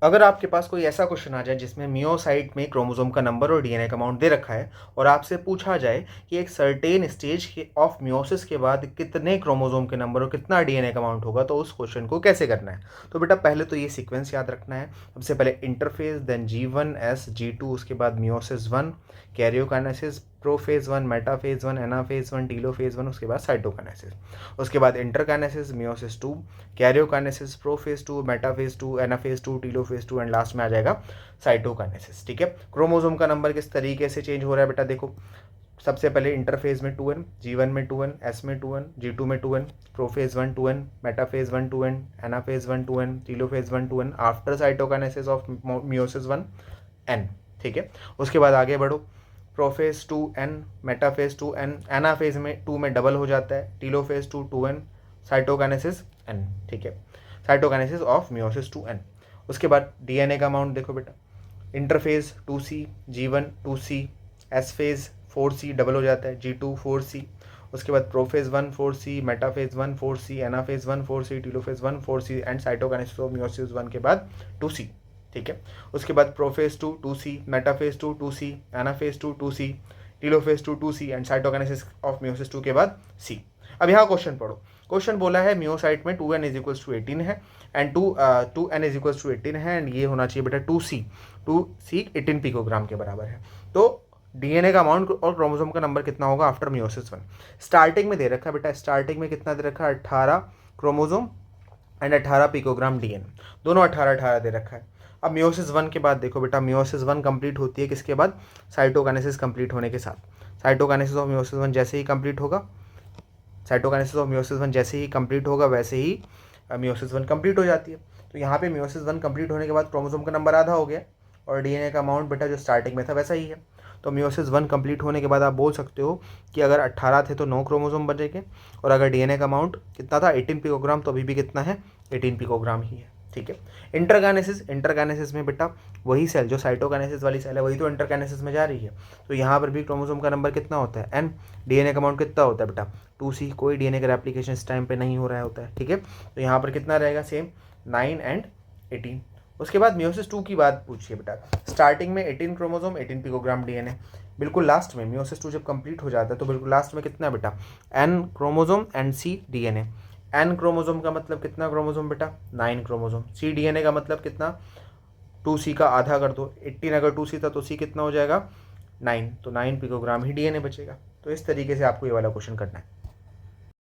अगर आपके पास कोई ऐसा क्वेश्चन आ जाए जिसमें मियोसाइट में क्रोमोसोम का नंबर और डीएनए का अमाउंट दे रखा है और आपसे पूछा जाए कि एक सर्टेन स्टेज के ऑफ मियोसिस के बाद कितने क्रोमोसोम के नंबर और कितना डीएनए का अमाउंट होगा, तो उस क्वेश्चन को कैसे करना है। तो बेटा पहले तो ये सीक्वेंस याद रखना है। सबसे पहले इंटरफेज, देन G1S G2, उसके बाद meiosis 1, karyokinesis, prophase 1, metaphase 1, anaphase 1, telophase 1, उसके बाद साइटोकाइनेसिस, उसके बाद interkinesis, meiosis 2, karyokinesis, prophase 2, metaphase 2, anaphase 2, telophase 2 and last में आ जाएगा साइटोकाइनेसिस। ठीक है, क्रोमोसोम का नंबर किस तरीके से चेंज हो रहा है बेटा, देखो सबसे पहले इंटरफेज में 2n, G1 में 2n, S में 2n, G2 में 2n, prophase 1 2n, metaphase 1 2n, anaphase 1 2n, telophase 1 2n, after cytokinesis of meiosis 1 n। ठीक है, उसके बाद आगे बढ़ो, prophase 2n, metaphase 2n, anaphase में 2 में डबल हो जाता है, टीलोफेज 2 2n, साइटोकाइनेसिस n। ठीक है, साइटोकाइनेसिस ऑफ मियोसिस 2n। उसके बाद डीएनए का अमाउंट देखो बेटा, interphase 2c, G1 2c, S phase 4c double हो जाता है, G2 4c, उसके बाद prophase 1 4c, metaphase 1 4c, anaphase 1 4c, telophase 1 4c and cytokinesis of meiosis 1 के बाद 2c। ठीक है, उसके बाद prophase 2 2c, metaphase 2 2c, anaphase 2 2c, telophase 2 2c and cytokinesis of meiosis 2 के बाद c। अब यहाँ क्वेश्चन पढ़ो। क्वेश्चन बोला है मियोसाइट में 2n इज इक्वल्स टू 18 है and 2n is equals to 18 है एंड ये होना चाहिए बेटा 2c 18 पिकोग्राम के बराबर है। तो डीएनए का अमाउंट और क्रोमोसोम का नंबर कितना होगा आफ्टर मियोसिस 1। स्टार्टिंग में दे रखा है बेटा, स्टार्टिंग में कितना दे रखा है, 18 क्रोमोसोम एंड 18 पिकोग्राम डीएनए, दोनों 18 दे रखा है। अब मियोसिस 1 के बाद देखो बेटा, मियोसिस 1 कंप्लीट होती है किसके बाद, साइटोकाइनेसिस कंप्लीट होने के साथ। साइटोकाइनेसिस ऑफ मियोसिस 1 जैसे ही कंप्लीट होगा, साइटोकाइनेसिस ऑफ मियोसिस 1 जैसे ही कंप्लीट होगा वैसे ही मियोसिस 1 कंप्लीट हो जाती है। तो यहाँ पे मियोसिस 1 कंप्लीट होने के बाद क्रोमोसोम का नंबर आधा हो गया और डीएनए का अमाउंट बेटा जो स्टार्टिंग में था वैसा ही है। तो मियोसिस 1 कंप्लीट होने के बाद आप बोल सकते हो कि अगर 18 थे तो 9 क्रोमोसोम बचेंगे और अगर डीएनए का अमाउंट कितना था 18 पिकोग्राम, तो अभी भी कितना है 18 पिकोग्राम ही है। ठीक है, इंटरकाइनेसिस में बेटा वही सेल जो साइटोकाइनेसिस वाली सेल है वही तो इंटरकाइनेसिस में जा रही है। तो यहाँ पर भी क्रोमोसोम का नंबर कितना होता है n, डीएनए का अमाउंट कितना होता है बेटा 2c, कोई डीएनए का रेप्लिकेशन इस टाइम पे नहीं हो रहा होता है। ठीक है, तो यहाँ पर कितना रहेगा सेम 9 एंड 18। उसके बाद मियोसिस 2 की बात पूछिए बेटा, स्टार्टिंग में 18 क्रोमोसोम 18 पिकोग्राम डीएनए, बिल्कुल लास्ट में मियोसिस 2 जब कंप्लीट हो जाता है तो बिल्कुल लास्ट में कितना बेटा n chromosome and c DNA. n chromosome का मतलब कितना क्रोमोसोम बेटा 9 क्रोमोसोम, c डीएनए का मतलब कितना 2c का आधा कर दो, 18 अगर 2c था तो c कितना हो जाएगा 9, तो 9 पिकोग्राम ही डीएनए बचेगा। तो इस तरीके से आपको ये वाला क्वेश्चन करना है।